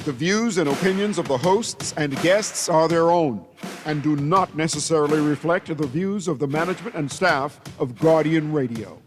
The views and opinions of the hosts and guests are their own and do not necessarily reflect the views of the management and staff of Guardian Radio.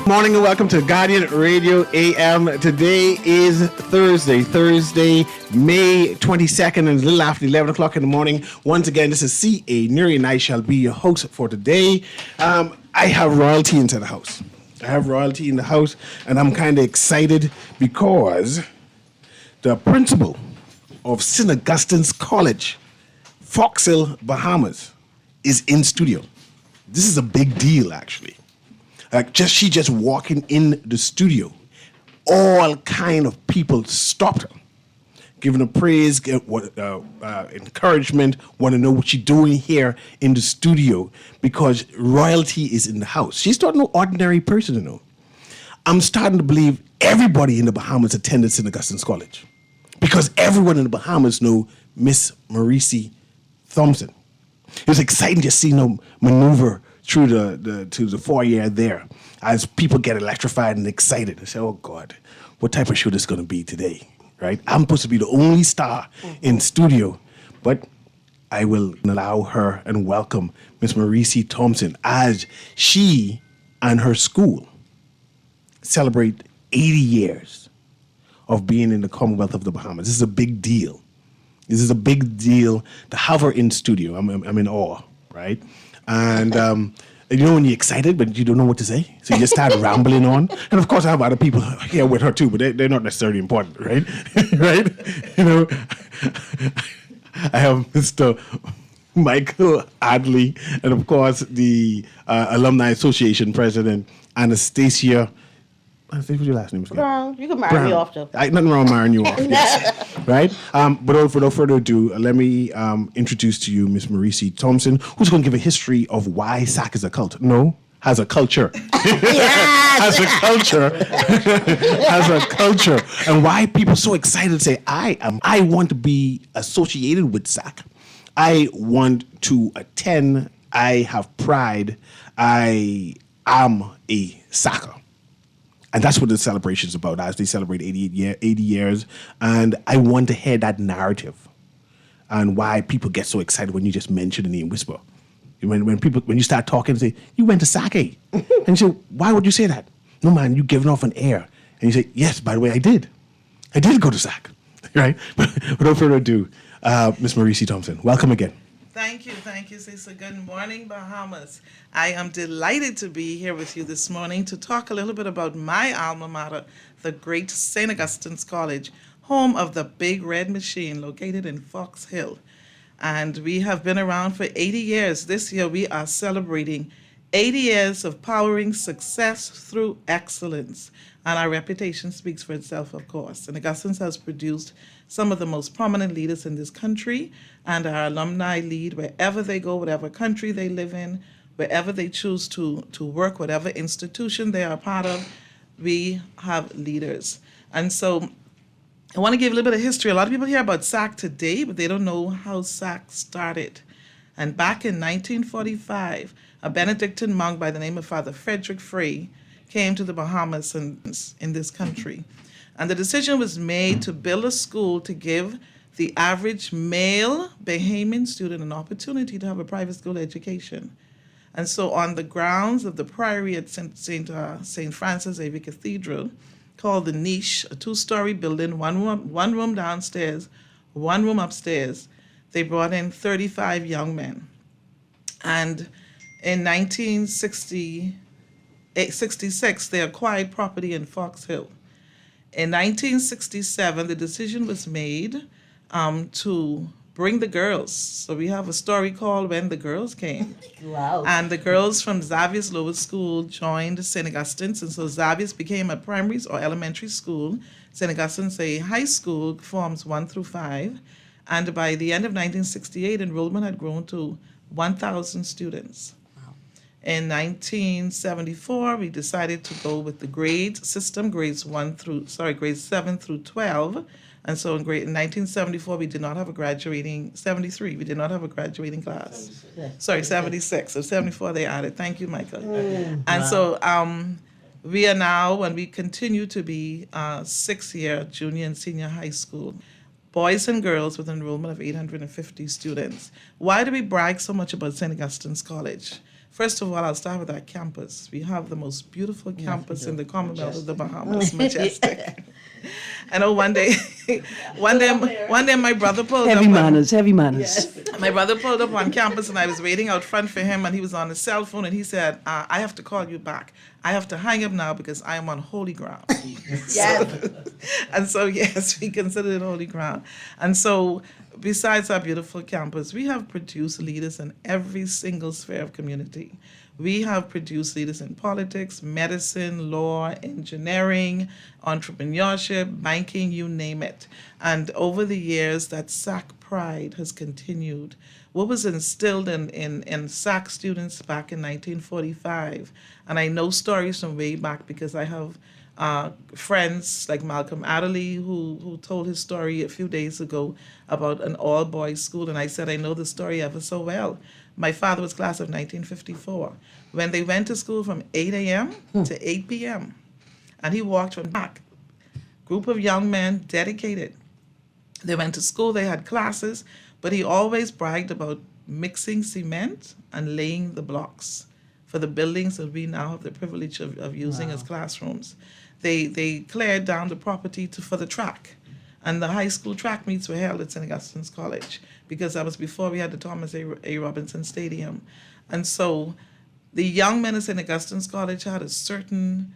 Morning and welcome to Guardian Radio A.M. Today is Thursday, May 22nd, and it's a little after 11 o'clock in the morning. Once again, this is CA Newry, and I shall be your host for today. I have royalty into the house. And I'm kind of excited because the principal of St. Augustine's College, Fox Hill, Bahamas, is in studio. This is a big deal, actually. She just walking in the studio, all kind of people stopped her, giving her praise, encouragement, want to know what she's doing here in the studio because royalty is in the house. She's not no ordinary person, you know. I'm starting to believe everybody in the Bahamas attended St. Augustine's College because everyone in the Bahamas know Miss Maurice Thompson. It was exciting just seeing her maneuver through the foyer there as people get electrified and excited. I say, oh God, what type of show this is going to be today, right? I'm supposed to be the only star in studio, but I will allow her and welcome Miss Maurice Thompson as she and her school celebrate 80 years of being in the Commonwealth of the Bahamas. This is a big deal. This is a big deal to have her in studio. I'm in awe, right? And you know when you're excited, but you don't know what to say? So you just start rambling on. And of course, I have other people here with her too, but they're not necessarily important, right? Right? You know, I have Mr. Michael Adley, and of course, the Alumni Association President, Anastasia. What's your last name? Brown. You can marry me off, though. Nothing wrong with marrying you off, yes. Right? But without further ado, let me introduce to you Miss Maurice Thompson, who's going to give a history of why SAC is a cult. No, has a culture. Yes! Has a culture. And why people so excited say, I want to be associated with SAC. I want to attend. I have pride. I am a SACer. And that's what the celebration is about, as they celebrate 80 years. And I want to hear that narrative and why people get so excited when you just mention the name Whisper. When you start talking and say, you went to SAC. And you say, why would you say that? No, man, you're giving off an air. And you say, yes, by the way, I did. I did go to SAC, right? But without further ado, Miss Maurice Thompson, welcome again. Thank you, Cecil. Good morning, Bahamas. I am delighted to be here with you this morning to talk a little bit about my alma mater, the great St. Augustine's College, home of the Big Red Machine, located in Fox Hill. And we have been around for 80 years. This year we are celebrating 80 years of powering success through excellence. And our reputation speaks for itself, of course. St. Augustine's has produced some of the most prominent leaders in this country, and our alumni lead wherever they go, whatever country they live in, wherever they choose to work, whatever institution they are part of, we have leaders. And so I want to give a little bit of history. A lot of people hear about SAC today, but they don't know how SAC started. And back in 1945, a Benedictine monk by the name of Father Frederick Frey came to the Bahamas in this country. And the decision was made to build a school to give the average male Bahamian student an opportunity to have a private school education. And so on the grounds of the priory at St. Francis Xavier Cathedral, called the Niche, a two-story building, one room downstairs, one room upstairs, they brought in 35 young men. And in 1966, they acquired property in Fox Hill. In 1967, the decision was made to bring the girls. So we have a story called When the Girls Came. Wow. And the girls from Xavier's Lower School joined St. Augustine's, and so Xavier's became a primary or elementary school. St. Augustine's a high school, forms 1 through 5. And by the end of 1968, enrollment had grown to 1,000 students. In 1974, we decided to go with the grade system, grades 7 through 12. And so in 1974, we did not have a graduating, 73, we did not have a graduating class. 76. So 74 they added. Thank you, Michael. And so we are now, and we continue to be 6-year junior and senior high school. Boys and girls with an enrollment of 850 students. Why do we brag so much about St. Augustine's College? First of all, I'll start with our campus. We have the most beautiful campus in the Commonwealth of the Bahamas, majestic. I know one day my brother pulled Heavy up. manners. My brother pulled up on campus, and I was waiting out front for him, and he was on his cell phone, and he said, I have to call you back. I have to hang up now because I am on holy ground. Yes. And so, yes, we consider it holy ground. And so, besides our beautiful campus, we have produced leaders in every single sphere of community. We have produced leaders in politics, medicine, law, engineering, entrepreneurship, banking, you name it. And over the years, that SAC pride has continued. What was instilled in SAC students back in 1945, and I know stories from way back because I have friends like Malcolm Adderley who told his story a few days ago about an all-boys school, and I said, I know the story ever so well. My father was class of 1954. When they went to school from 8 a.m. to 8 p.m., and he walked from back, group of young men dedicated. They went to school, they had classes, but he always bragged about mixing cement and laying the blocks for the buildings that we now have the privilege of using as classrooms. They cleared down the property for the track. And the high school track meets were held at St. Augustine's College because that was before we had the Thomas A. Robinson Stadium. And so the young men at St. Augustine's College had a certain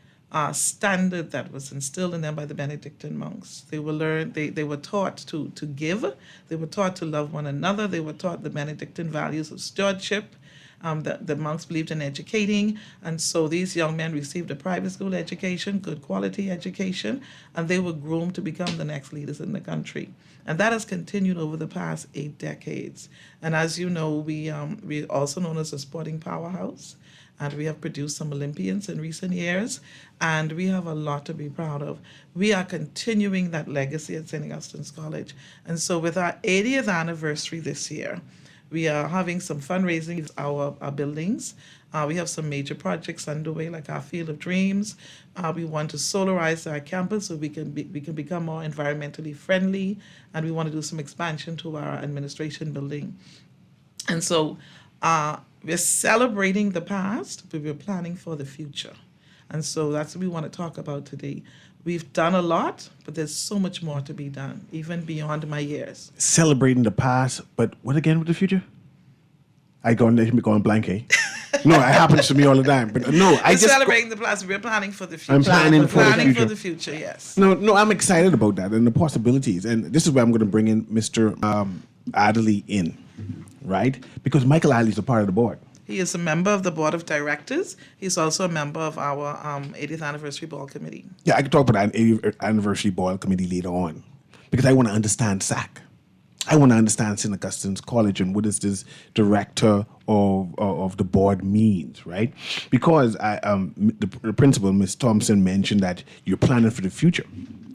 standard that was instilled in them by the Benedictine monks. They were taught to give. They were taught to love one another. They were taught the Benedictine values of stewardship. The monks believed in educating, and so these young men received a private school education, good quality education, and they were groomed to become the next leaders in the country. And that has continued over the past 8 decades. And as you know, we're also known as a sporting powerhouse, and we have produced some Olympians in recent years, and we have a lot to be proud of. We are continuing that legacy at St. Augustine's College. And so with our 80th anniversary this year, we are having some fundraising in our buildings. We have some major projects underway, like our Field of Dreams. We want to solarize our campus so we can become more environmentally friendly, and we want to do some expansion to our administration building. And so we're celebrating the past, but we're planning for the future. And so that's what we want to talk about today. We've done a lot, but there's so much more to be done, even beyond my years. Celebrating the past, but what again with the future? I go blank, eh? No, it happens to me all the time. But no, We're celebrating the past. We're planning for the future. I'm planning for the future. For the future, yes. No, I'm excited about that and the possibilities. And this is where I'm going to bring in Mr. Adderley in, right? Because Michael Adderley is a part of the board. He is a member of the board of directors. He's also a member of our 80th anniversary ball committee. Yeah, I could talk about that 80th anniversary ball committee later on, because I want to understand SAC. I want to understand St. Augustine's College and what does this director of the board means, right? Because the principal, Ms. Thompson, mentioned that you're planning for the future,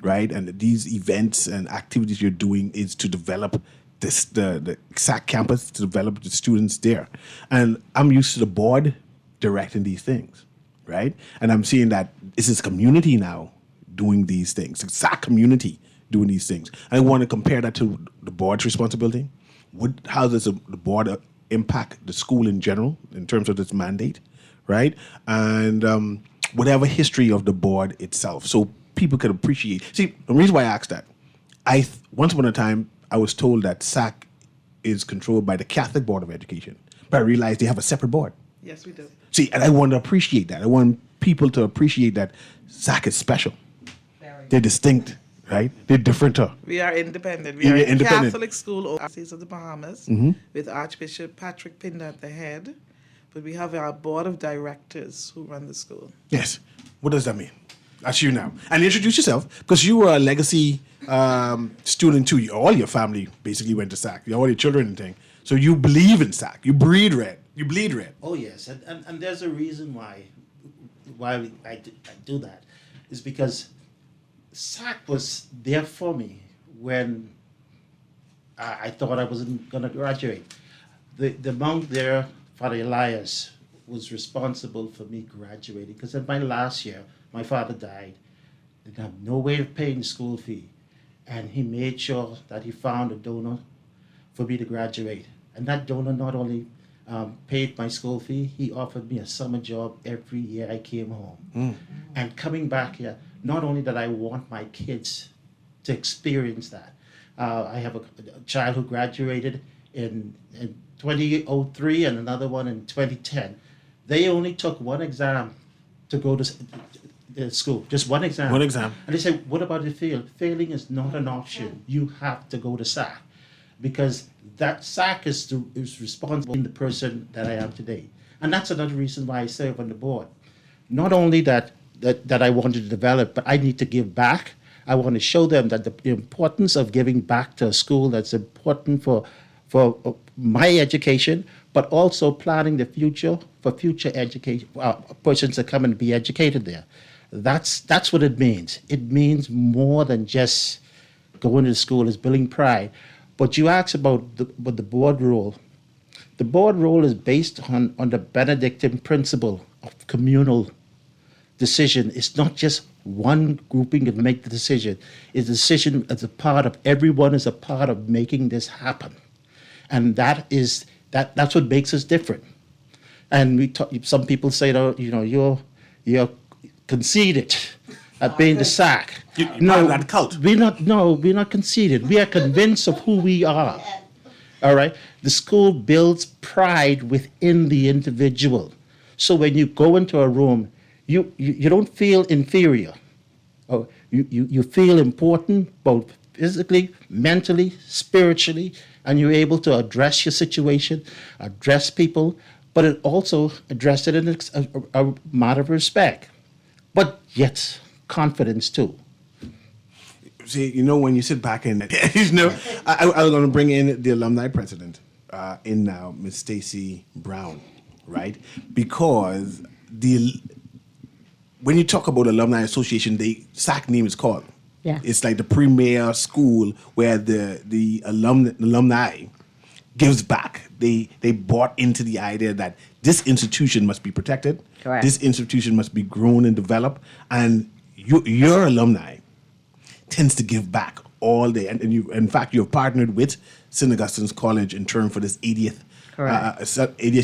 right? And these events and activities you're doing is to develop the SAC campus, to develop the students there. And I'm used to the board directing these things, right? And I'm seeing that this is community now doing these things, the SAC community doing these things. I want to compare that to the board's responsibility. How does the board impact the school in general in terms of its mandate, right? And whatever history of the board itself, so people could appreciate. See, the reason why I asked that, once upon a time, I was told that SAC is controlled by the Catholic Board of Education, but I realized they have a separate board. Yes, we do. See, and I want to appreciate that. I want people to appreciate that SAC is special. They're distinct, right? They're different. We are independent. We Yeah, are a independent. Catholic school overseas of the Bahamas with Archbishop Patrick Pinder at the head. But we have our board of directors who run the school. Yes. What does that mean? That's you now. And introduce yourself, because you were a legacy student too. All your family basically went to SAC. All your children and thing. So you believe in SAC. You breed red. You bleed red. Oh yes, and there's a reason why I do that. Is because SAC was there for me when I thought I wasn't going to graduate. The monk there, Father Elias, was responsible for me graduating, because in my last year, my father died. Didn't have no way of paying the school fee. And he made sure that he found a donor for me to graduate. And that donor not only paid my school fee, he offered me a summer job every year I came home. And coming back here, not only did I want my kids to experience that, I have a child who graduated in 2003 and another one in 2010. They only took one exam to go to school, just one exam. One exam. And they said, what about the fail? Failing is not an option. You have to go to SAC, because that SAC is responsible in the person that I am today. And that's another reason why I serve on the board. Not only that I wanted to develop, but I need to give back. I want to show them that the importance of giving back to a school that's important for my education, but also planning the future for future education persons that come and be educated there. That's what it means. It means more than just going to school as building pride. But you asked about the board role. The board role is based on the Benedictine principle of communal decision. It's not just one grouping that make the decision. It's a decision as a part of everyone is a part of making this happen. And that's what makes us different. And some people say, you're conceited at being the SAC. No, that cult. We're not conceited. We are convinced of who we are. All right? The school builds pride within the individual. So when you go into a room, you don't feel inferior. Oh, you feel important, both physically, mentally, spiritually, and you're able to address your situation, address people, but it also address it in a matter of respect, but yet confidence too. See, when you sit back and, I was going to bring in the alumni president in now, Miss Stacy Brown, right? Because when you talk about alumni association, the SAC name is called. Yeah. It's like the premier school where the alumni gives back. They bought into the idea that this institution must be protected. Correct. This institution must be grown and developed, and your alumni tends to give back all day. And you, in fact, you've partnered with St. Augustine's College in turn for this 80th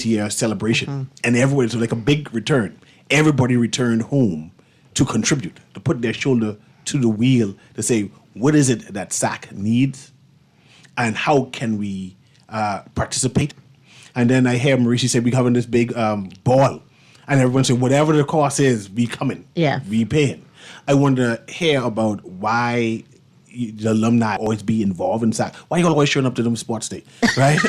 year celebration, and everyone, so like a big return. Everybody returned home to contribute, to put their shoulder to the wheel, to say, what is it that SAC needs, and how can we participate? And then I hear Maurice say, we're having this big ball, and everyone said, whatever the cost is, we coming. Yeah. We paying. I want to hear about why the alumni always be involved in SAC. Why you always showing up to them sports day, right?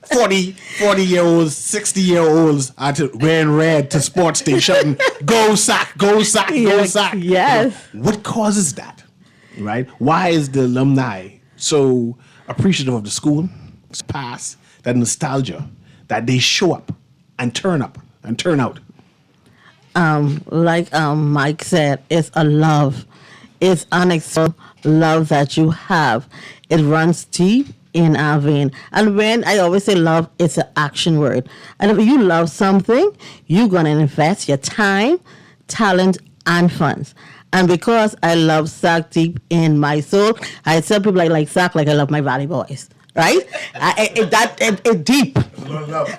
40-year-olds, 60-year-olds are wearing red to sports day, shouting, go SAC, go SAC, go SAC. Yes. What causes that, right? Why is the alumni so appreciative of the school, past, that nostalgia, that they show up and turn out? Like Mike said, it's a love. It's unexplainable love that you have. It runs deep in our vein. And when I always say love, it's an action word. And if you love something, you're going to invest your time, talent, and funds. And because I love SAC deep in my soul, I tell people like SAC like I love my Valley Boys. Right? It's deep.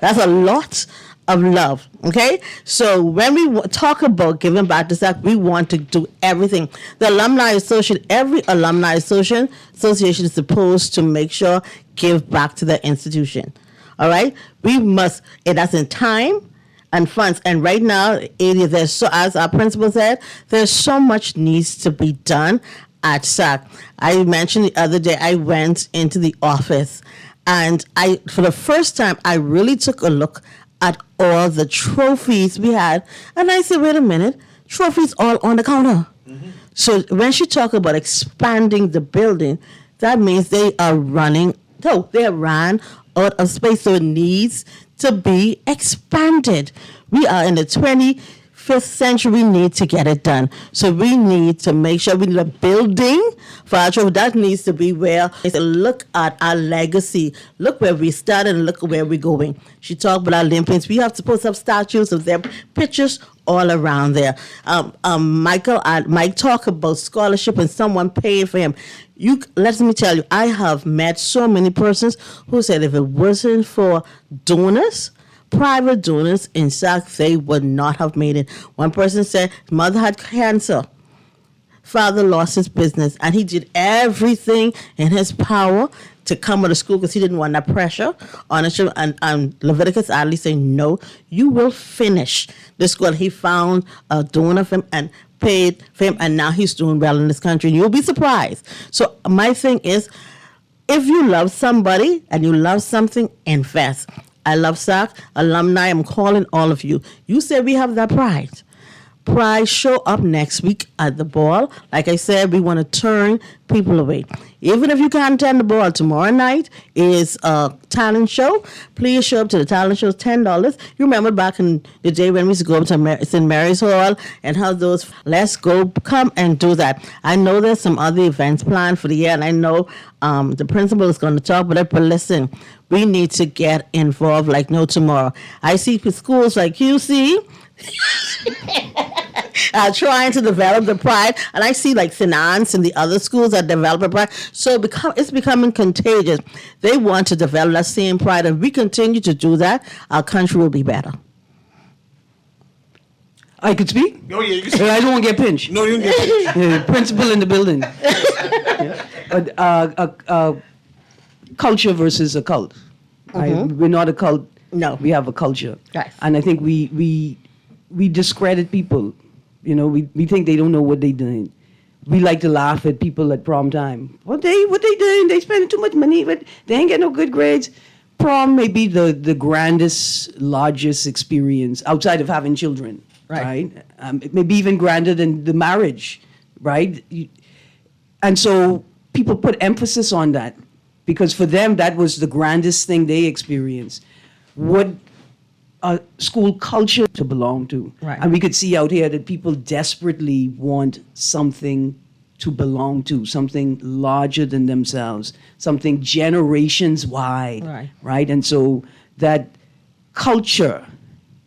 That's a lot of love, okay? So when we talk about giving back to SAC, we want to do everything. The Alumni Association, every Alumni Association is supposed to make sure give back to the institution, all right? We must, that's in time and funds. And right now, there's so, as our principal said, there's so much needs to be done at SAC. I mentioned the other day I went into the office, and for the first time, I really took a look at all the trophies we had, and I said, wait a minute, trophies all on the counter. Mm-hmm. So when she talked about expanding the building, that means they are running. No, they ran out of space, so it needs to be expanded. We are in the 25th century. We need to get it done. So we need to make sure we need a building for our children. That needs to be where they say, look at our legacy. Look where we started and look where we're going. She talked about our Olympians. We have to put up statues of their pictures all around there. Mike talked about scholarship and someone paying for him. Let me tell you, I have met so many persons who said if it wasn't for donors, private donors in SAC, they would not have made it. One person said his mother had cancer. Father lost his business, and he did everything in his power to come to school because he didn't want that pressure on him. And Leviticus Adley saying, no, you will finish the school. He found a donor for him and paid for him, and now he's doing well in this country. And you'll be surprised. So my thing is, if you love somebody and you love something, invest. I love SAC alumni. I'm calling all of you. You say we have that pride. Pride show up next week at the ball. Like I said, we want to turn people away. Even if you can't attend the ball, tomorrow night is a talent show. Please show up to the talent show. It's $10. You remember back in the day when we used to go up to St. Mary's Hall and have those, let's go, come and do that. I know there's some other events planned for the year, and I know the principal is going to talk about it, but listen, we need to get involved like no tomorrow. I see schools like QC trying to develop the pride, and I see like Finance and the other schools that develop a pride. So it's becoming contagious. They want to develop that same pride, and we continue to do that, our country will be better. I could speak? No, yeah, you can speak. I don't want to get pinched. No, you don't get pinched. Principal in the building. Yeah. But culture versus a cult. Mm-hmm. We're not a cult. No. We have a culture. Yes. And I think we discredit people. You know, we think they don't know what they're doing. We like to laugh at people at prom time. What they doing? They spending too much money, but they ain't getting no good grades. Prom may be the grandest, largest experience outside of having children. Right? It may be even grander than the marriage, right? And so people put emphasis on that because for them that was the grandest thing they experienced. What a school culture to belong to. Right. And we could see out here that people desperately want something to belong to, something larger than themselves, something generations wide. Right? And so that culture,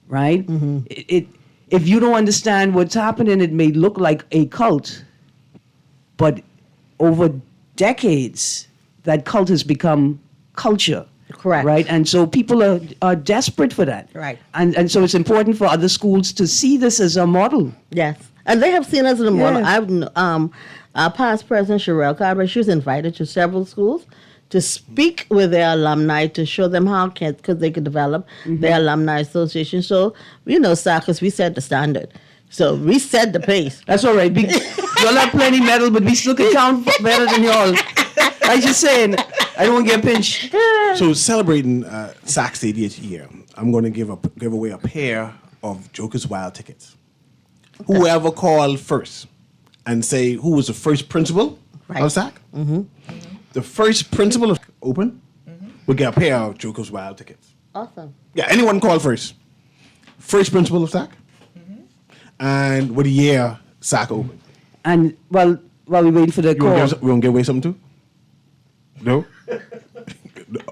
right? Mm-hmm. If you don't understand what's happening, it may look like a cult, but over decades, that cult has become culture. Correct. Right? And so people are desperate for that. Right. And so it's important for other schools to see this as a model. Yes. And they have seen us as a model. Our past president, Sherelle Carver, she was invited to several schools to speak with their alumni to show them how because they could develop their alumni association. So, SACUS, we set the standard. So we set the pace. That's all right. Y'all have plenty medal, but we still can count better than y'all. I just saying, I don't want to get pinched. So celebrating SAC's 80th year, I'm going to give away a pair of Joker's Wild tickets. Okay. Whoever called first and say who was the first principal of SAC, the first principal of Open will get a pair of Joker's Wild tickets. Awesome. Yeah, anyone call first. First principal of SAC, and what a year SAC Open. And while we're waiting for the call, we gonna give away something too? No.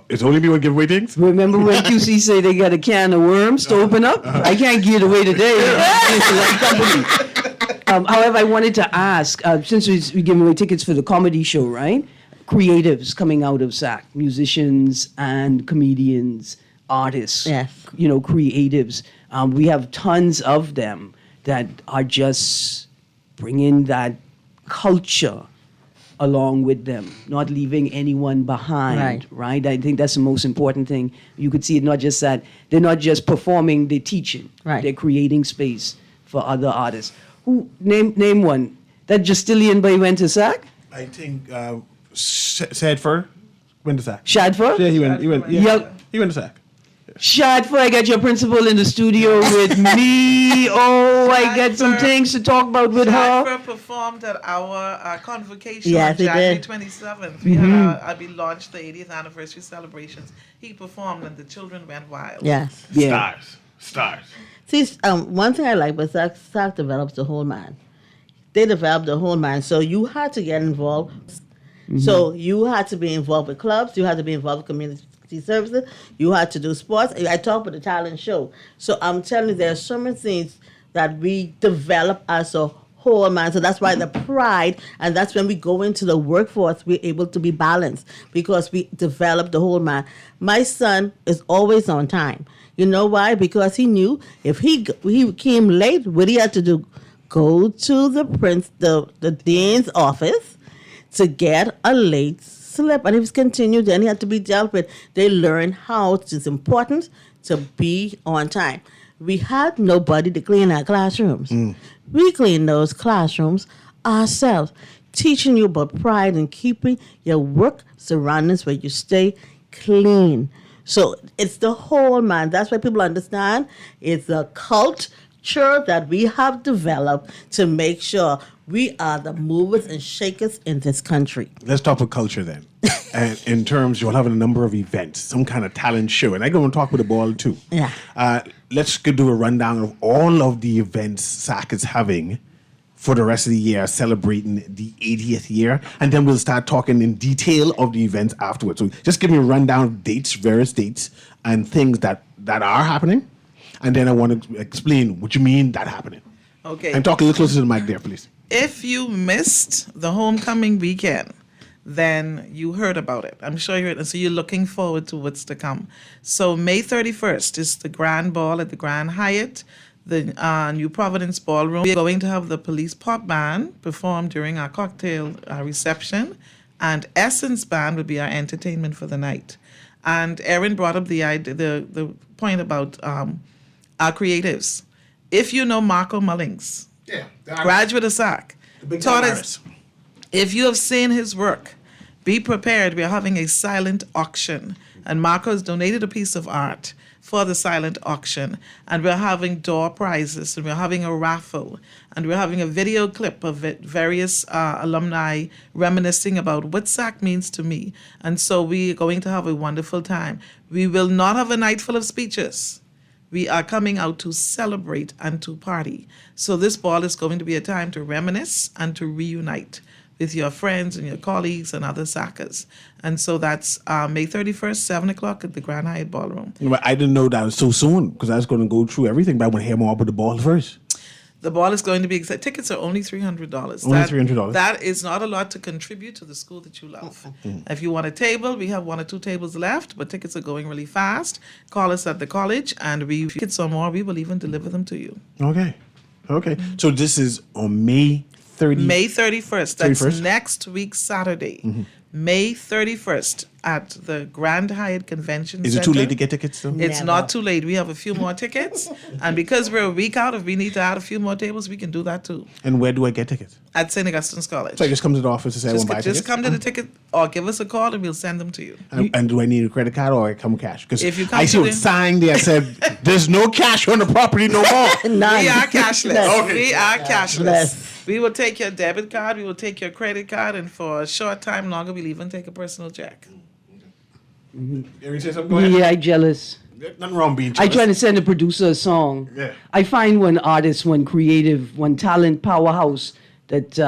It's only me who give away things. Remember when QC say they got a can of worms to open up? I can't give it away today. It's a light company. However, I wanted to ask, since we're giving away tickets for the comedy show, right? Creatives coming out of SAC, musicians and comedians, artists, creatives. We have tons of them that are just bringing that culture along with them, not leaving anyone behind, right? I think that's the most important thing. You could see it not just that they're not just performing, they're teaching. Right. They're creating space for other artists. Who name one? That Justilian boy went to SAC? I think Sadford went to SAC. Shadford? Yeah, he went. Yeah, Yep. he went to SAC. Shadford, I got your principal in the studio with me. Oh, I got some Shadford. things to talk about with her. Shadford performed at our convocation Yes, on he January did. 27th. We had we launched the 80th anniversary celebrations. He performed and the children went wild. Yes. Yeah. Stars. See, one thing I like was SAC develops the whole man. They developed the whole man. So you had to get involved. So you had to be involved with clubs. You had to be involved with community services. You had to do sports. I talk with the talent show. So I'm telling you, there are so many things that we develop as a whole man. So that's why the pride, and that's when we go into the workforce, we're able to be balanced because we develop the whole man. My son is always on time. You know why? Because he knew if he came late, what he had to do, go to the dean's office to get a late slip. And if it's continued, then he had to be dealt with. They learn how it's important to be on time. We had nobody to clean our classrooms. We clean those classrooms ourselves, teaching you about pride and keeping your work surroundings where you stay clean. So it's the whole man. That's why people understand it's a culture that we have developed to make sure we are the movers and shakers in this country. Let's talk about culture then. And in terms, you'll have a number of events, some kind of talent show, and I'm going to talk with the ball too. Yeah. Let's do a rundown of all of the events SAC is having for the rest of the year, celebrating the 80th year, and then we'll start talking in detail of the events afterwards. So just give me a rundown of dates, various dates, and things that are happening, and then I want to explain what you mean that happening. Okay. And talk a little closer to the mic there, please. If you missed the homecoming weekend, then you heard about it. I'm sure you heard, and so you're looking forward to what's to come. So May 31st is the grand ball at the Grand Hyatt, the New Providence Ballroom. We're going to have the Police Pop Band perform during our cocktail reception, and Essence Band will be our entertainment for the night. And Erin brought up the idea, the point about our creatives. If you know Marco Mullings, graduate of SAC, taught us, if you have seen his work, be prepared. We are having a silent auction, and Marco has donated a piece of art for the silent auction, and we're having door prizes, and we're having a raffle, and we're having a video clip of it, various alumni reminiscing about what SAC means to me. And so we are going to have a wonderful time. We will not have a night full of speeches. We are coming out to celebrate and to party. So this ball is going to be a time to reminisce and to reunite with your friends and your colleagues and other SACers. And so that's May 31st, 7 o'clock at the Grand Hyatt Ballroom. But I didn't know that was so soon because I was going to go through everything, but I want to hear more about the ball first. The ball is going to be, tickets are only $300. Only $300. That is not a lot to contribute to the school that you love. If you want a table, we have 1 or 2 tables left, but tickets are going really fast. Call us at the college, and if tickets or more, we will even deliver them to you. Okay. So this is on May 30th. May 31st. That's 31st? next week, Saturday. May 31st at the Grand Hyatt Convention Is Center. it too late to get tickets though? It's Never. not too late. We have a few more tickets. And because we're a week out, if we need to add a few more tables, we can do that too. And where do I get tickets? At St. Augustine's College. So I just come to the office and say I want to buy Just tickets? come to the ticket or give us a call and we'll send them to you. And do I need a credit card or I come cash? Because If you come I see to what the- sign there said, there's no cash on the property no more. None. We are cashless. Yes. We are cashless. Yes. We will take your debit card, we will take your credit card, and for a short time longer, we'll even take a personal check. You say something? Go ahead. Yeah, I jealous. Nothing wrong being I jealous. try to send a producer a song. Yeah. I find one artist, one creative, one talent powerhouse that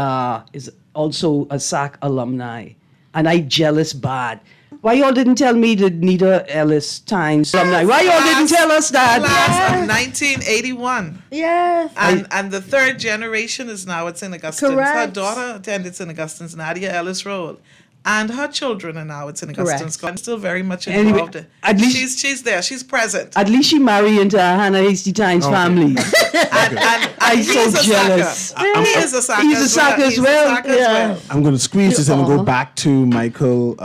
is also a SAC alumni. And I jealous bad. Why y'all didn't tell me the Nita Ellis Times alumni? Why y'all didn't tell us that? Class of 1981. Yes. And the third generation is now at St. Augustine's. Her Correct. daughter attended St. Augustine's, Nadia Ellis Road. And her children are now at St. Augustine's Correct. College. I'm still very much Anyway, involved. at least- she's there. She's present. At least she married into Hannah Hasty Tynes' family. And I'm so he's a jealous. sucker. He is a sucker. He's a sucker as well. Yeah. I'm going to squeeze this and go Aw. back to Michael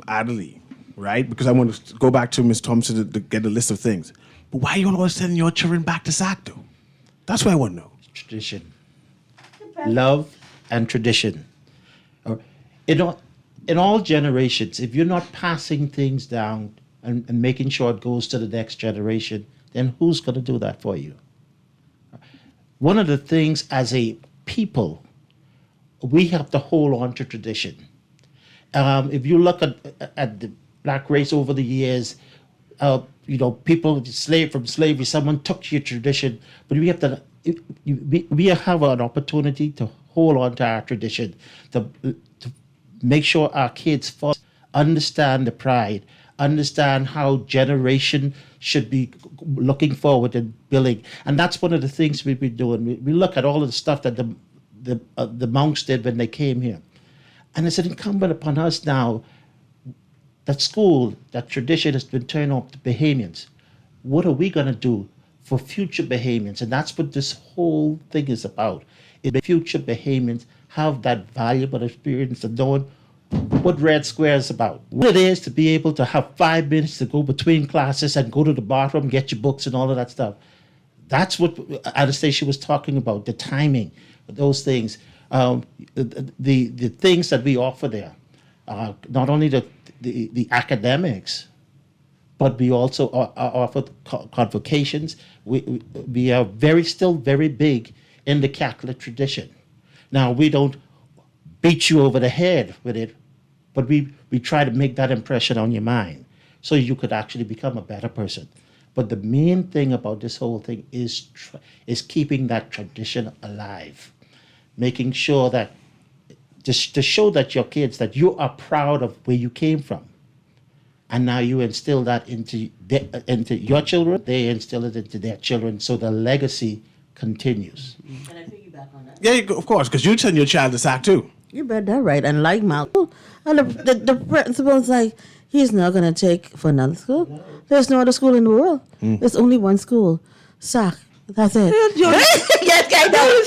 Adderley, right? Because I want to go back to Miss Thompson to get a list of things. But why are you always sending your children back to SAC, though? That's what I want to know. Tradition. Love and tradition. Or in all generations, if you're not passing things down and making sure it goes to the next generation, then who's going to do that for you? One of the things as a people, we have to hold on to tradition. If you look at the black race over the years, people from slavery, someone took your tradition, but we have to. We have an opportunity to hold on to our tradition, to make sure our kids first understand the pride, understand how generation should be looking forward and building. And that's one of the things we've been doing. We look at all of the stuff that the monks did when they came here. And it's incumbent upon us now, that school, that tradition has been turned off to Bahamians. What are we going to do for future Bahamians? And that's what this whole thing is about. The future Bahamians have that valuable experience of knowing what Red Square is about. What it is to be able to have 5 minutes to go between classes and go to the bathroom, get your books and all of that stuff. That's what Anastasia was talking about, the timing, those things. The things that we offer there, not only the academics, but we also offer convocations. We are still very big in the Catholic tradition. Now, we don't beat you over the head with it, but we try to make that impression on your mind so you could actually become a better person. But the main thing about this whole thing is keeping that tradition alive, making sure that to show that your kids that you are proud of where you came from. And now you instill that into your children, they instill it into their children, so the legacy continues. Can I piggyback on that? Yeah, of course, because you send your child to SAC, too. You bet that right. And like Malcolm, and the principal's like, he's not going to take for another school. There's no other school in the world. There's only one school, SAC. That's it. Yes, I know.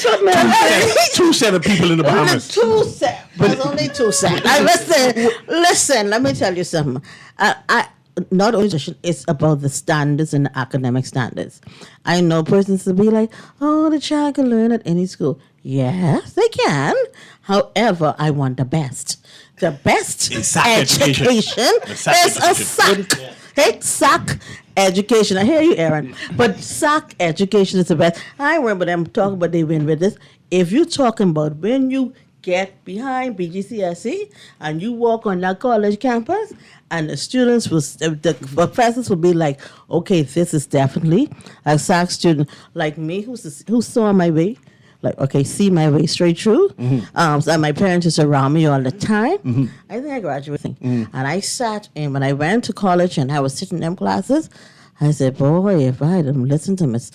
Two set of people in the Bahamas. Two set. There's only two set. Listen, let me tell you something. Not only it's about the standards and the academic standards. I know persons will be like, oh, the child can learn at any school. Yes, they can. However, I want the best. The best education is a SAC. Hey, SAC education. I hear you, Aaron. But SAC education is the best. I remember them talking about they win with this. If you're talking about when you get behind BGCSE and you walk on that college campus, and the students the professors will be like, okay, this is definitely a SAC student like me who saw my way. Like, okay, see my way straight through. So my parents just around me all the time. I think I graduated. And I sat in, when I went to college and I was sitting in them classes, I said, boy, if I had listened to Miss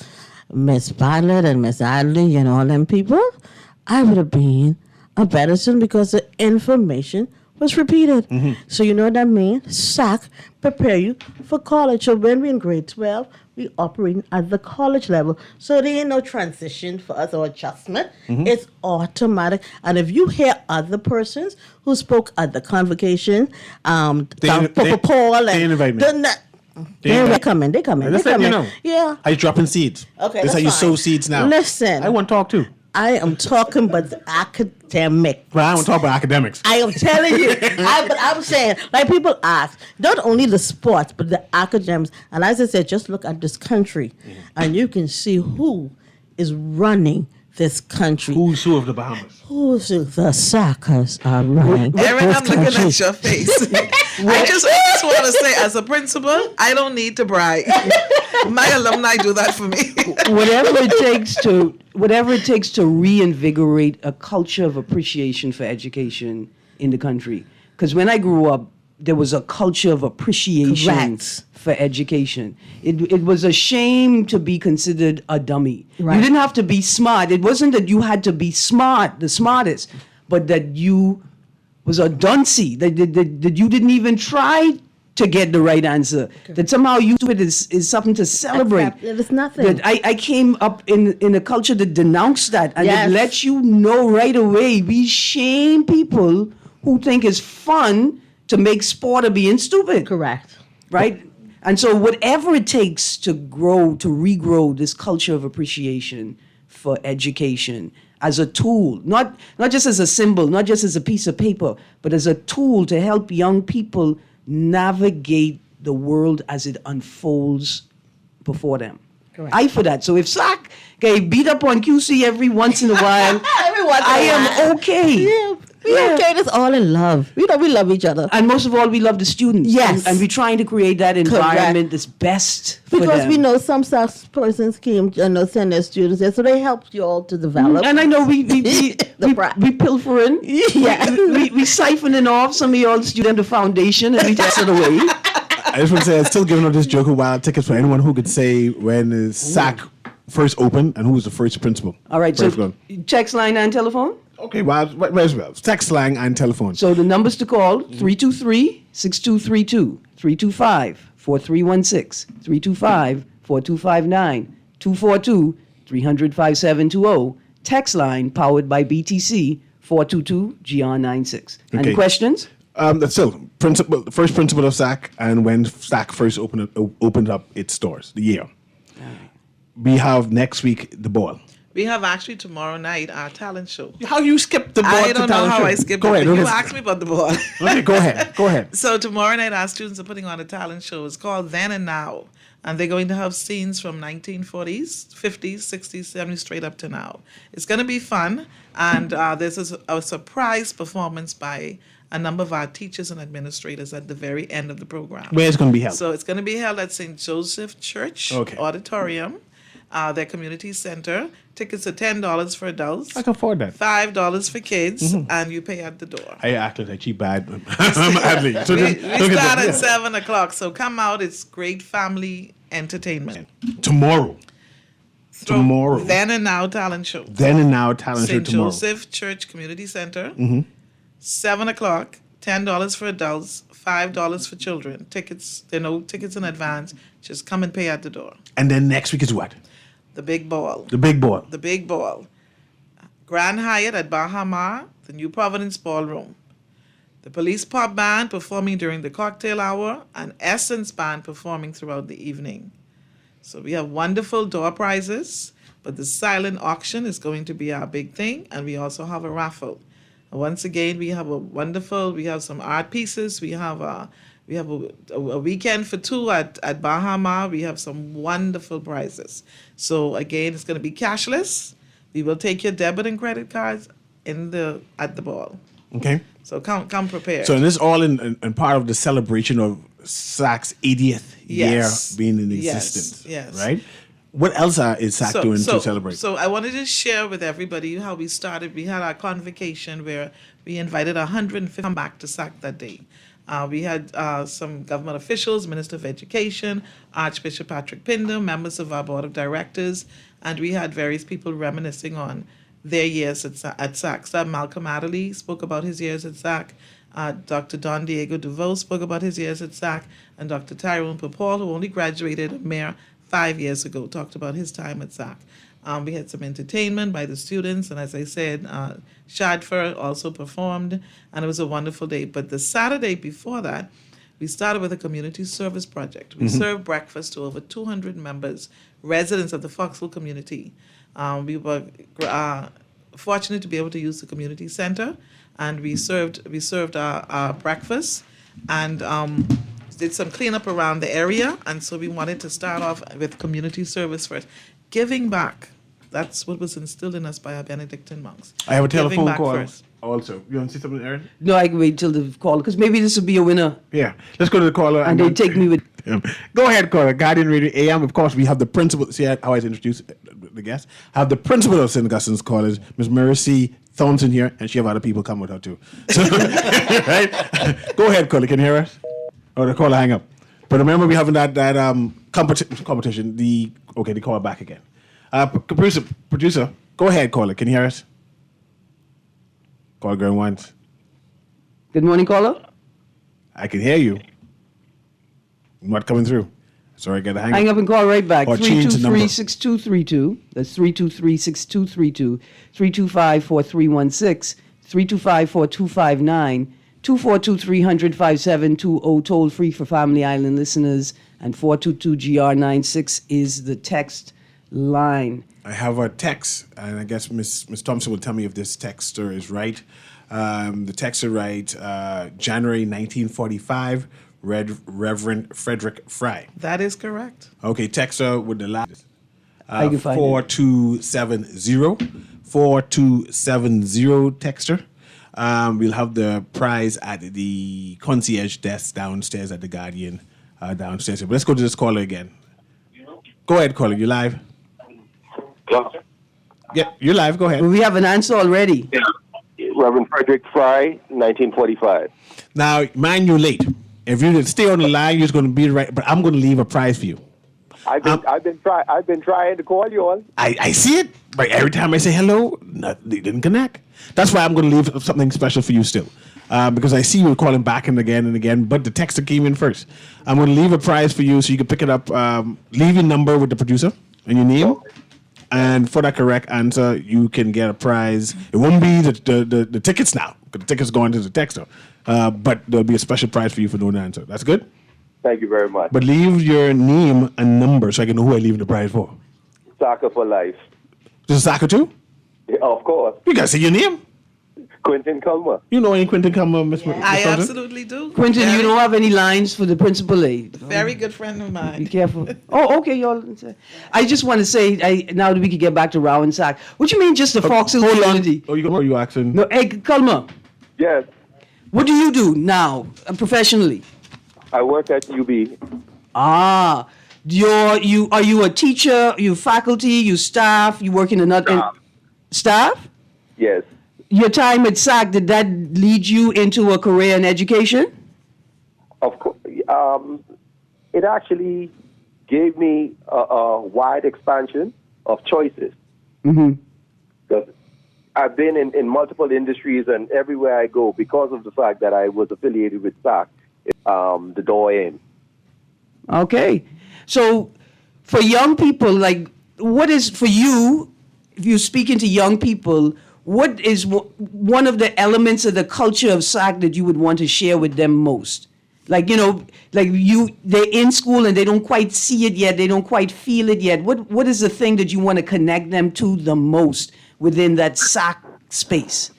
Bartlett and Miss Adley and all them people, I would have been a better student because the information was repeated. So you know what that means? SAC prepare you for college. So when we're in grade 12, we operating at the college level. So there ain't no transition for us or adjustment. It's automatic. And if you hear other persons who spoke at the convocation, Paul they invite me. They're coming. They coming. Let's let you know. Yeah. Are you dropping seeds? Okay, That's how you fine. sow seeds now. Listen. I want to talk too. I am talking about the academic. Well, I want to talk about academics. I am telling you. But I'm saying, like people ask, not only the sports, but the academics. And as I said, just look at this country, and you can see who is running this country. Who's who of the Bahamas? Who's the suckers are running Aaron, this I'm looking country. at your face. I just want to say, as a principal, I don't need to brag. My alumni do that for me. whatever it takes to reinvigorate a culture of appreciation for education in the country. Because when I grew up, there was a culture of appreciation Correct. for education. It was a shame to be considered a dummy. Right. You didn't have to be smart. It wasn't that you had to be smart, the smartest, but that you was a dunce, that you didn't even try to get the right answer. That somehow you do it is something to celebrate. It is nothing. That I came up in a culture that denounced that, and Yes. it lets you know right away. We shame people who think it's fun to make sport of being stupid. Correct. Right? And so whatever it takes to regrow this culture of appreciation for education as a tool, not just as a symbol, not just as a piece of paper, but as a tool to help young people navigate the world as it unfolds before them. Correct. I for that. So if SAC get beat up on QC every once in a while, I am okay. Yeah. We okay. It's all in love. We love each other. And most of all, we love the students. Yes. And we're trying to create that environment that's best for Because them. we know some staff persons came, send their students there, so they helped you all to develop. And I know we brat. pilfering. Yeah. We siphoning off some of y'all student the foundation and we toss it away. I just want to say, I'm still giving out this joke of wild tickets for anyone who could say when the SAC first opened and who was the first principal. All right, First so one. text line and telephone. Okay, well, text, slang, and telephone. So the numbers to call, 323-6232, 325-4316, 325-4259, 242-300-5720. Text line powered by BTC, 422-GR96. Any Okay. questions? That's still the first principal of SAC, and when SAC first opened up its stores, the year. We have next week the ball. We have actually tomorrow night our talent show. How you skip the ball? I don't know how I skipped Go it. ahead. But you Okay. asked me about the ball. Okay, go ahead. So tomorrow night our students are putting on a talent show. It's called Then and Now. And they're going to have scenes from 1940s, 50s, 60s, 70s, straight up to now. It's going to be fun. And there's a surprise performance by a number of our teachers and administrators at the very end of the program. Where it's going to be held? So it's going to be held at St. Joseph Church Auditorium, their community center. Tickets are $10 for adults. I can afford that. $5 for kids, and you pay at the door. I acted like cheap bad. I'm adly. So We just- start yeah. at 7 o'clock, so come out. It's great family entertainment. Tomorrow. Tomorrow. Then and Now talent show. Then and Now talent show St. tomorrow. Joseph Church Community Center. 7 o'clock, $10 for adults, $5 for children. Tickets, there are no tickets in advance. Just come and pay at the door. And then next week is what? The big ball. The big ball. The big ball. Grand Hyatt at Bahamar, the New Providence Ballroom. The Police Pop Band performing during the cocktail hour, and Essence Band performing throughout the evening. So we have wonderful door prizes, but the silent auction is going to be our big thing, and we also have a raffle. And once again, we have some art pieces, we have a weekend for two at Bahamar. We have some wonderful prizes. So again, it's going to be cashless. We will take your debit and credit cards at the ball. Okay. So come prepared. So this all in part of the celebration of SAC's 80th Yes. year being in Yes, existence. yes. Right? What else is SAC doing to celebrate? So I wanted to share with everybody how we started. We had our convocation where we invited 150 come back to SAC that day. We had some government officials, Minister of Education, Archbishop Patrick Pinder, members of our board of directors, and we had various people reminiscing on their years at SAC. So Malcolm Adderley spoke about his years at SAC. Dr. Don Diego DeVoe spoke about his years at SAC, and Dr. Tyrone Papal, who only graduated a mere 5 years ago, talked about his time at SAC. We had some entertainment by the students, and as I said, Shadfer also performed, and it was a wonderful day. But the Saturday before that, we started with a community service project. We served breakfast to over 200 members, residents of the Foxville community. We were fortunate to be able to use the community center, and we served our breakfast and did some cleanup around the area. And so we wanted to start off with community service first, giving back. That's what was instilled in us by our Benedictine monks. I have a Giving telephone back call first. also. You want to say something, Aaron? No, I can wait till the call because maybe this will be a winner. Yeah. Let's go to the caller. And they take me with. Go ahead, caller. Guardian Radio A.M. Of course, we have the principal. See how I introduce the guest? I have the principal of St. Augustine's College, Ms. Mercy Thornton here, and she have other people come with her too. So, right? Go ahead, caller. Can you hear us? Oh, the caller hang up. But remember, we having that competition. The caller back again. Producer, go ahead, caller. Can you hear us? Caller going once. Good morning, caller. I can hear you. Not coming through. Sorry, I got to Hang up and call right back. Or change the number. 323-6232. That's 323-6232. 325-4316. 325-4259. 242-300-5720. Toll free for Family Island listeners. And 422-GR96 is the text line. I have a text, and I guess Miss Thompson will tell me if this texter is right. The texter writes, January 1945, Reverend Frederick Fry. That is correct. Okay, texter with the last. I can find it. 4270. 4270 texter. We'll have the prize at the concierge desk downstairs at the Guardian downstairs. But let's go to this caller again. Go ahead, caller. You live? Yeah, you're live. Go ahead. We have an answer already. Yeah. Reverend Frederick Fry, 1945. Now, mind you late. If you stay on the line, you're going to be right. But I'm going to leave a prize for you. I've been trying to call you all. I see it, but every time I say hello, they didn't connect. That's why I'm going to leave something special for you still, because I see you calling back and again. But the texter came in first. I'm going to leave a prize for you so you can pick it up. Leave your number with the producer and your name, and for that correct answer, you can get a prize. It won't be the tickets now, because the tickets going to the texter, but there'll be a special prize for you for knowing the answer. That's good. Thank you very much. But leave your name and number so I can know who I leave the prize for. Soccer for life. This is soccer too? Yeah, of course. You gotta say your name. Quentin Culmer. You know any Quentin Culmer, Miss I Thompson? absolutely do. Quentin, Very- you don't have any lines for the principal aide? Very good friend of Be mine. careful. Oh, okay, y'all. I just want to say, now that we can get back to Row and Sack. What you mean, just the Fox Hill community? Oh, you asking? No, hey, Culmer, Yes, what do you do now, professionally? I work at UB. Ah, are you a teacher? You faculty? You staff? You work in another staff? Yes. Your time at SAC, did that lead you into a career in education? Of course. It actually gave me a wide expansion of choices. Mm-hmm. Because I've been in multiple industries, and everywhere I go, because of the fact that I was affiliated with SAC, the door in. Okay. So for young people, like, what is, for you, if you're speaking to young people, what is one of the elements of the culture of SAC that you would want to share with them most? Like, they're in school and they don't quite see it yet, they don't quite feel it yet. What is the thing that you want to connect them to the most within that SAC space?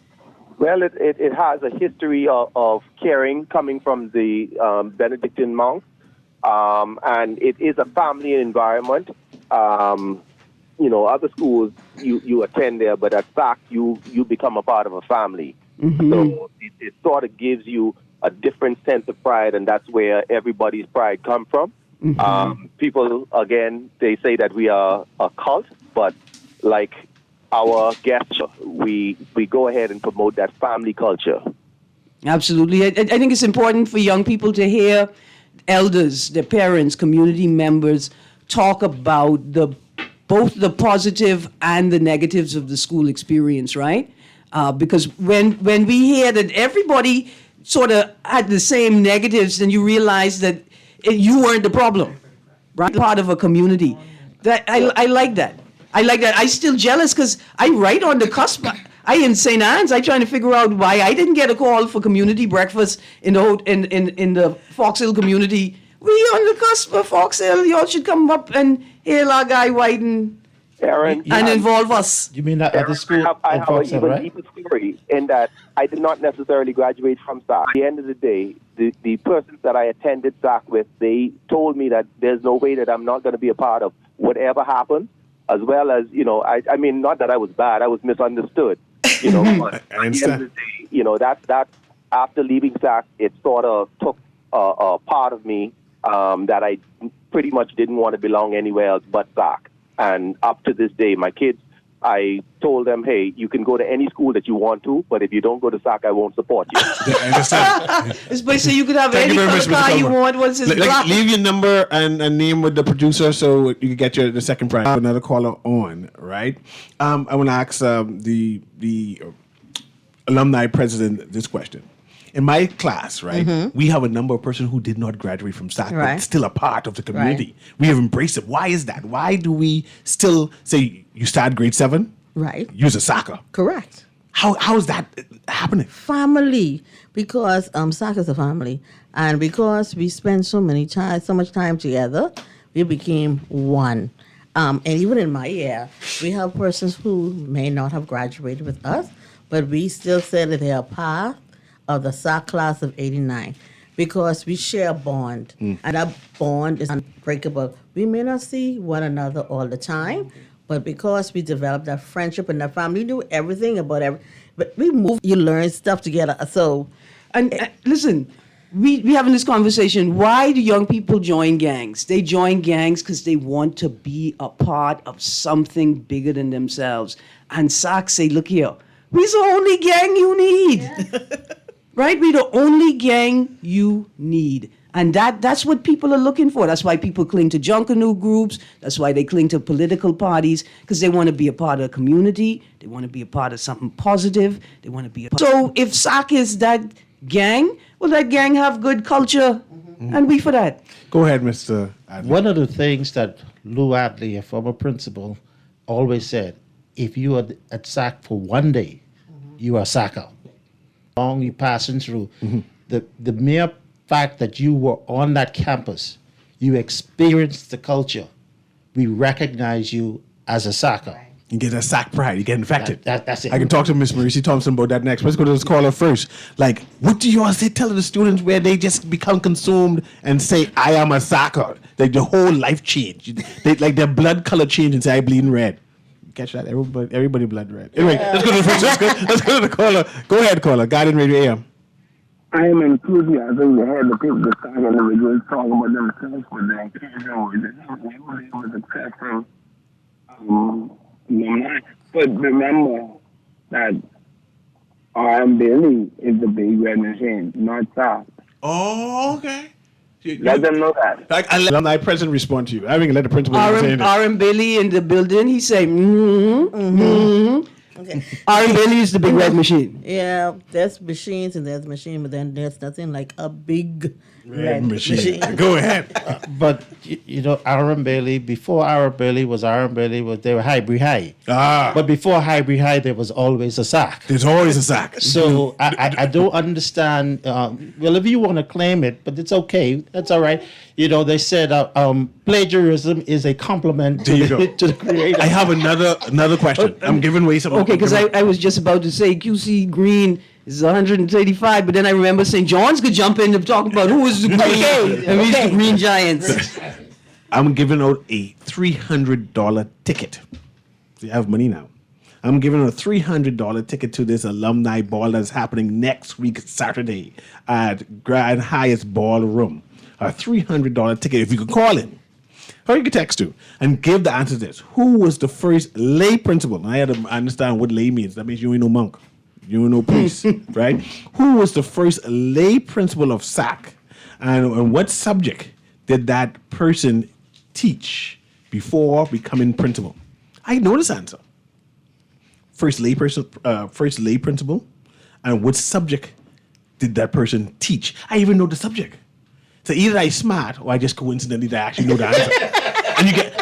Well, it has a history of caring coming from the Benedictine monks, and it is a family environment. Other schools, you attend there, but at SAC, you become a part of a family. Mm-hmm. So it sort of gives you a different sense of pride, and that's where everybody's pride comes from. Mm-hmm. People, again, they say that we are a cult, but like our guests, we go ahead and promote that family culture. Absolutely. I think it's important for young people to hear elders, their parents, community members talk about both the positive and the negatives of the school experience, right? Because when we hear that everybody sort of had the same negatives, then you realize that you weren't the problem, right? Part of a community. I like that. I like that. I'm still jealous because I right on the cusp. I in St. Anne's. I trying to figure out why I didn't get a call for community breakfast in the Fox Hill community. We on the cusp of Fox Hill. Y'all should come up and hail our guy White and involve us. You mean that at the school? I have an even deeper story in that I did not necessarily graduate from SAC. At the end of the day, the persons that I attended SAC with, they told me that there's no way that I'm not going to be a part of whatever happened, as well as, I mean, not that I was bad, I was misunderstood. But at the end of the day, that after leaving SAC, it sort of took a part of me that I pretty much didn't want to belong anywhere else but SAC. And up to this day, my kids, I told them, hey, you can go to any school that you want to, but if you don't go to SAC, I won't support you. Yeah, I understand. It's basically you could have Thank any you very color much, car Mr. you Culmer. want once it's black. Leave your number and name with the producer so you can get the second prize. Another caller on, right? I want to ask the alumni president this question. in my class, right, we have a number of persons who did not graduate from SAC, but Right. still a part of the community. We have embraced it. Why is that? Why do we still say you start grade 7? Right. Use a soccer. Correct. How is that happening? Family, because SAC is a family, and because we spend so much time together, we became one. And even in my year, we have persons who may not have graduated with us, but we still say that they are part of the SAC class of '89 because we share a bond, and that bond is unbreakable. We may not see one another all the time, but because we developed that friendship and that family, we knew everything about but we move, you learn stuff together. So, And listen, we having this conversation. Why do young people join gangs? They join gangs because they want to be a part of something bigger than themselves. And SAC say, look here, we's the only gang you need. Right? We're the only gang you need. And that's what people are looking for. That's why people cling to Junkanoo groups. That's why they cling to political parties, because they want to be a part of a community. They want to be a part of something positive. They want to be a part. So if SAC is that gang, well, that gang have good culture, and we for that. Go ahead, Mr. Adley. One of the things that Lou Adley, a former principal, always said, if you are at SAC for one day, you are SACer. Long you passing through. The mere fact that you were on that campus, you experienced the culture, we recognize you as a SACer. You get that SAC pride. You get infected. That's it. I can talk to Miss Maurice Thompson about that next. Let's go to this caller first. Like, what do you all say? Tell the students where they just become consumed and say, "I am a SACer." Like the whole life change. They like their blood color change and say, "I bleed red." Catch that? Everybody blood red. Anyway, let's go to the first. Let's go to the caller. Go ahead, caller. Guardian Radio A.M. I am enthusiastic to hear the people discuss individuals talk about themselves with their occasional words. They were able to successful alumni. But remember that R.M. Bailey is the big red machine, not SAC. Oh, okay. Let them know that. Like, I let alumni president respond to you. I mean, let the principal say it. R.M. Bailey in the building, he say, okay. R.M. Bailey is the big red machine. Yeah, there's machines and there's machine, but then there's nothing like a big red machine. Go ahead. But you know, Aaron Bailey, before Aaron Bailey, they were Highbury High. But before Highbury High, there was always a SAC. There's always a SAC. So I don't understand. Well, if you want to claim it, but it's okay. That's all right. You know, they said plagiarism is a compliment to the creator. I have another question. I'm giving away some. Okay, because I was just about to say QC Green is 135, but then I remember St. John's could jump in to talk about who was the Green, and we the Green Giants. I'm giving out a $300 ticket. So you have money now. I'm giving out a $300 ticket to this alumni ball that's happening next week, Saturday, at Grand Hyatt's Ballroom. A $300 ticket if you could call in. Or you could text to and give the answer to this. Who was the first lay principal? And I had to understand what lay means. That means you ain't no monk. You ain't no priest, right? Who was the first lay principal of SAC? And what subject did that person teach before becoming principal? I know this answer. First lay principal, and what subject did that person teach? I even know the subject. So either I smart or I just coincidentally actually know the answer.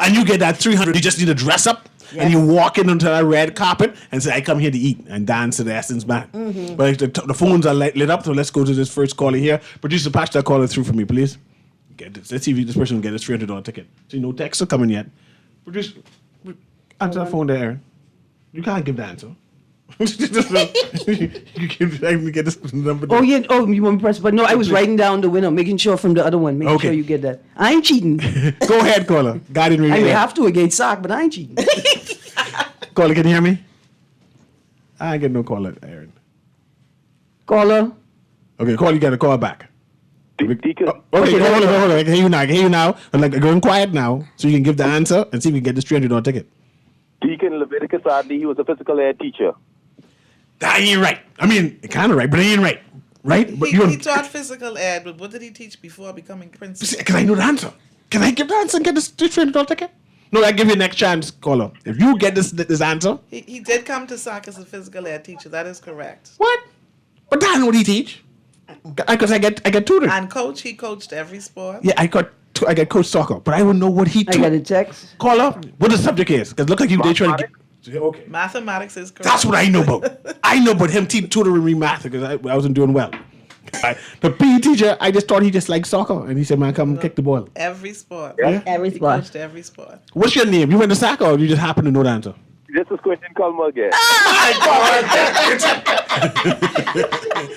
and you get that 300. You just need to dress up and you walk in onto that red carpet and say, "I come here to eat and dance to the Essence Band." But the phones are lit up, so let's go to this first caller here. Producer, patch that caller through for me, please. Get this. Let's see if this person will get this $300 ticket. See, no texts are coming yet. Producer, answer that phone there, Aaron. You can't give the answer. You can get this number. Oh, yeah. Oh, you want me to press? But no, I was writing down the winner, making sure from the other one, making sure you get that. I ain't cheating. Go ahead, caller. Guardian Radio. I may have to against SAC, but I ain't cheating. Caller, can you hear me? I ain't get no caller, Aaron. Caller. Okay, caller, you got to call back. Deacon. Okay, hold on. I can hear you now. I'm like going quiet now, so you can give the answer and see if we can get this $300 ticket. Deacon Leviticus Adley, he was a physical ed teacher. That ain't right. I mean, kind of right, but it ain't right. Right? But He taught physical ed, but what did he teach before becoming principal? Can I know the answer? Can I give the answer and get this $300 ticket? No, I give you next chance, caller. If you get this answer. He did come to SAC as a physical ed teacher. That is correct. What? But that's not what he teach. Because I get tutored. And coach, he coached every sport. Yeah, I get coach soccer, but I don't know what he I got a text. call up what the subject is. Because look like they trying to get. Okay. Mathematics is correct. That's what I know about. I know about him tutoring me math because I wasn't doing well. The PE teacher, I just thought he just liked soccer, and he said, "Man, come kick the ball." Every sport. Every He sport. coached every sport. What's your name? You went to soccer, or you just happen to know the answer? This is Quentin Colmer again.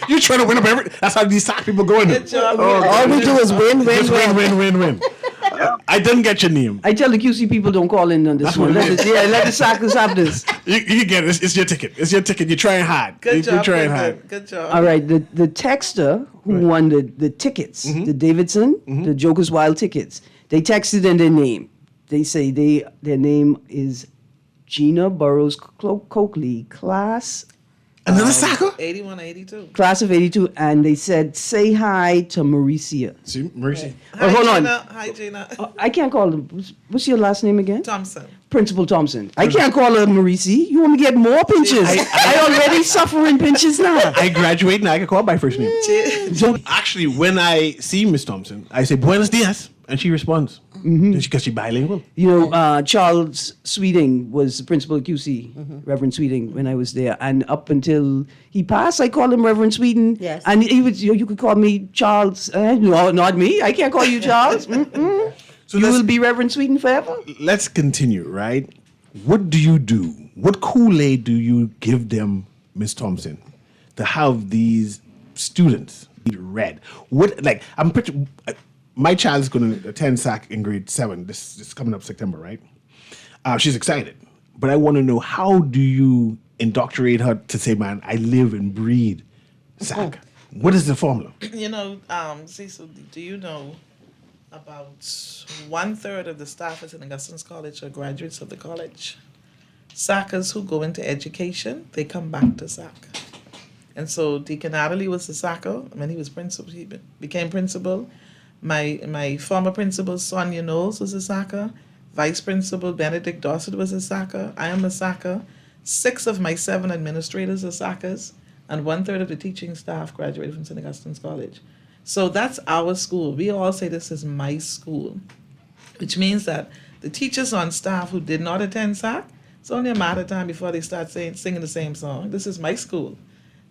You trying to win up every? That's how these soccer people go in. Good job. All we do is win, win, Just win. I didn't get your name. I tell the QC people don't call in on this That's one. what it Let the Sackers have this. You can get it. It's your ticket. It's your ticket. You're trying hard. Good You're job. trying Good, hard. good job. All right, the texter who won the tickets, the Davidson, the Jokers Wild tickets, they texted in their name. They say their name is Gina Burrows Coakley, class Another soccer? 81, 82. class of 82, and they said, say hi to Mauricia. See, Mercy. Hi, hold on. Gina. Hi, Gina. I can't call her. What's your last name again? Thompson. Principal Thompson. I can't call her Mauricie. You want me to get more pinches? I already suffering pinches now. I graduate and I can call by first name. So actually, when I see Miss Thompson, I say Buenos dias, and she responds because she's bilingual. You know, Charles Sweeting was the principal at QC, Reverend Sweeting, when I was there. And up until he passed, I called him Reverend Sweeting. Yes. And he was, you could call me Charles. No, not me. I can't call you Charles. So You let's- will be Reverend Sweeting forever? Let's continue, right? What do you do? What Kool-Aid do you give them, Miss Thompson, to have these students read? What, like, I'm pretty. My child is going to attend SAC in grade 7. This is coming up September, right? She's excited, but I want to know, how do you indoctrinate her to say, man, I live and breathe SAC? What is the formula? You know, Cecil, do you know about 1/3 of the staff at St. Augustine's College are graduates of the college? SACers who go into education, they come back to SAC. And so Deacon Adderley was a SACer when he was principal. He became principal. My former principal, Sonia Knowles, was a SACer. Vice Principal Benedict Dossett was a SACer. I am a SACer. 6 of my 7 administrators are SACers, and 1/3 of the teaching staff graduated from St. Augustine's College. So that's our school. We all say this is my school, which means that the teachers on staff who did not attend SAC, it's only a matter of time before they start singing the same song. This is my school.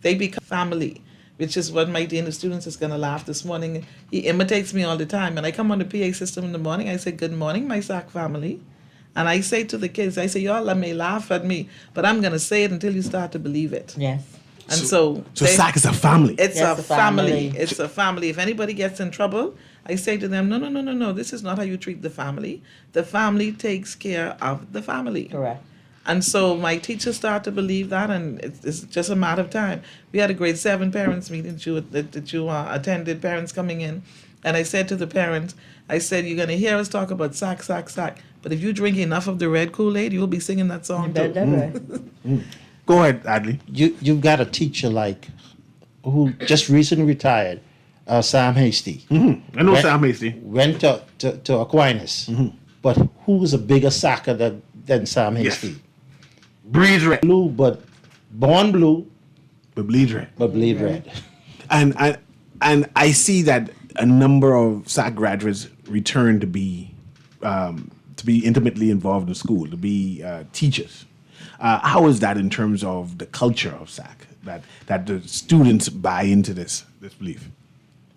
They become family, which is what my dean of students is going to laugh this morning. He imitates me all the time. And I come on the PA system in the morning, I say, good morning, my SAC family. And I say to the kids, I say, y'all may laugh at me, but I'm going to say it until you start to believe it. Yes. And so SAC is a family. it's Yes, a a family. family. It's a family. If anybody gets in trouble, I say to them, no. This is not how you treat the family. The family takes care of the family. Correct. And so my teachers start to believe that, and it's just a matter of time. We had a grade 7 parents meeting that you attended, parents coming in. And I said to the parents, I said, you're going to hear us talk about SAC, SAC, SAC. But if you drink enough of the red Kool-Aid, you'll be singing that song too. That's right. Go ahead, Adley. You've got a teacher like who just recently retired, Sam Hasty. I know Sam Hasty. Went to Aquinas, but who's a bigger sacker than Sam Hasty? Breathe red. Blue, but born blue, But bleed red. but bleed red. And I see that a number of SAC graduates return to be intimately involved in school, to be teachers. How is that in terms of the culture of SAC, that the students buy into this belief?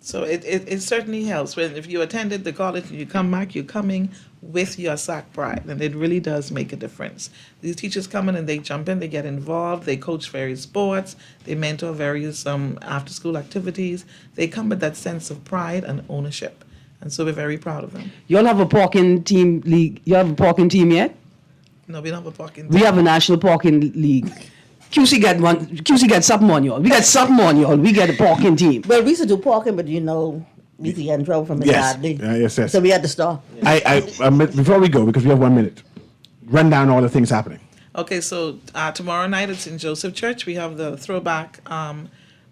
So it certainly helps. If you attended the college and you come back, you're coming with your SAC pride, and it really does make a difference. These teachers come in and they jump in, they get involved, they coach various sports, they mentor various after-school activities. They come with that sense of pride and ownership, and so we're very proud of them. Y'all have a parking team league. You have a parking team yet? No, we don't have a parking. We have a national parking league. QC got one. QC got something on y'all. We got something on y'all. We got a parking team. Well, we used to do parking, but we used to get in trouble from the Yes. Adley. Yes. So we had to stop. Before we go, because we have 1 minute, run down all the things happening. Okay, so tomorrow night at St. Joseph Church, we have the throwback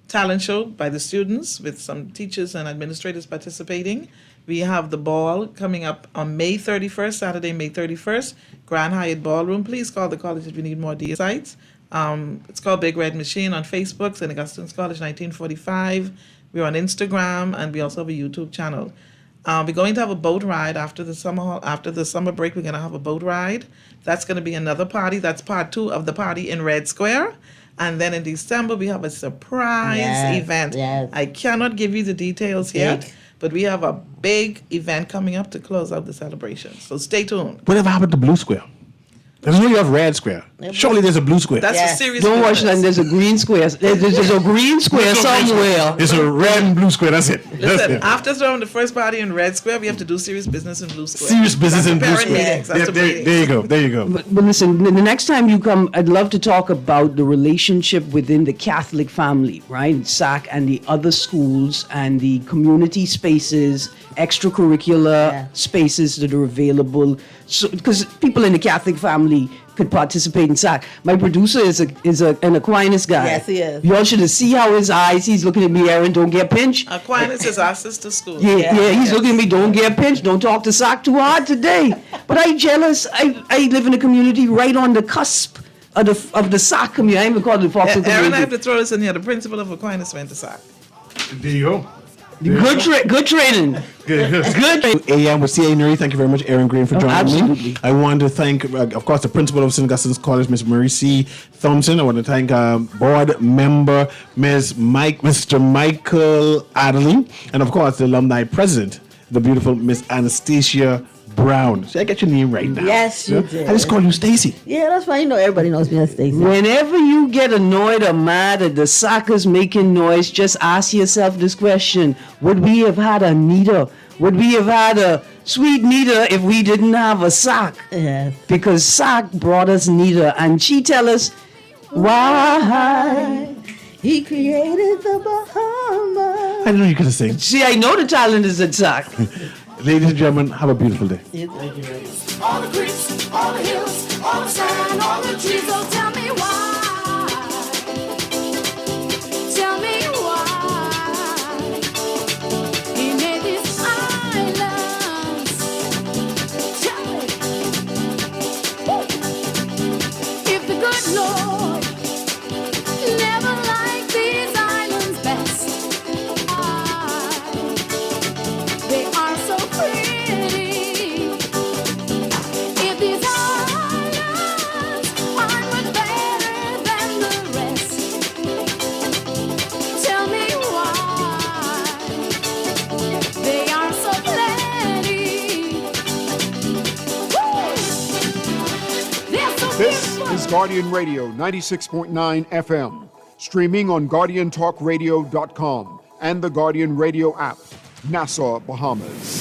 talent show by the students with some teachers and administrators participating. We have the ball coming up on May 31st, Saturday, May 31st, Grand Hyatt Ballroom. Please call the college if you need more sites. It's called Big Red Machine on Facebook, St. Augustine's College 1945. We're on Instagram, and we also have a YouTube channel. We're going to have a boat ride after the summer break. We're going to have a boat ride. That's going to be another party. That's part 2 of the party in Red Square. And then in December, we have a surprise event. Yes. I cannot give you the details yet, but we have a big event coming up to close out the celebration. So stay tuned. Whatever happened to Blue Square? There's only a Red Square. Surely there's a Blue Square. That's Yes. a serious Don't watch business. that. There's a green square. There's a green square somewhere. There's a red and blue square. That's it. That's Listen, it. after throwing the first party in Red Square, we have to do serious business in Blue Square. Serious business That's in the Blue parent Square. meetings. That's the There meetings. you go. There you go. But listen, the next time you come, I'd love to talk about the relationship within the Catholic family, right? SAC and the other schools and the community spaces, extracurricular spaces that are available. So, because people in the Catholic family could participate in SAC. My producer is an Aquinas guy. Yes, he is. Y'all should see how his eyes. He's looking at me, Aaron. Don't get pinched. Aquinas is our sister school. Yeah, he's looking at me. Don't get pinched. Don't talk to SAC too hard today. But I jealous. I live in a community right on the cusp of the SAC community. I even call it the Fox Aaron, I have community. to throw this in here. The principal of Aquinas went to SAC. There you go. Good training. Good. A.M. with CA Newry. Thank you very much, Aaron Green, for joining absolutely. me. I want to thank, of course, the principal of St. Augustine's College, Ms. Marie C. Thompson. I want to thank board member, Mr. Michael Adderley, and of course, the alumni president, the beautiful Miss Anastasia Brown. See, I get your name right now. Yes, you did. I just call you Stacy. Yeah, that's why everybody knows me as Stacey. Whenever you get annoyed or mad at the soccer's making noise, just ask yourself this question. Would we have had a Nita? Would we have had a sweet Nita if we didn't have a sock? Yes. Because sock brought us Nita, and she tell us why. He created the Bahamas. I know you could sing. See, I know the talent is at sock. Ladies and gentlemen, have a beautiful day. All the creeks, all the hills, all the sand, all the trees. Oh, tell me why. Tell me why. He made these islands. Tell me. Woo. If the good Lord never liked these islands best, they are so pretty. If these islands aren't much better than the rest, tell me why. They are so plenty. Woo! They're so This beautiful. is Guardian Radio 96.9 FM, streaming on GuardianTalkRadio.com and the Guardian Radio app, Nassau, Bahamas.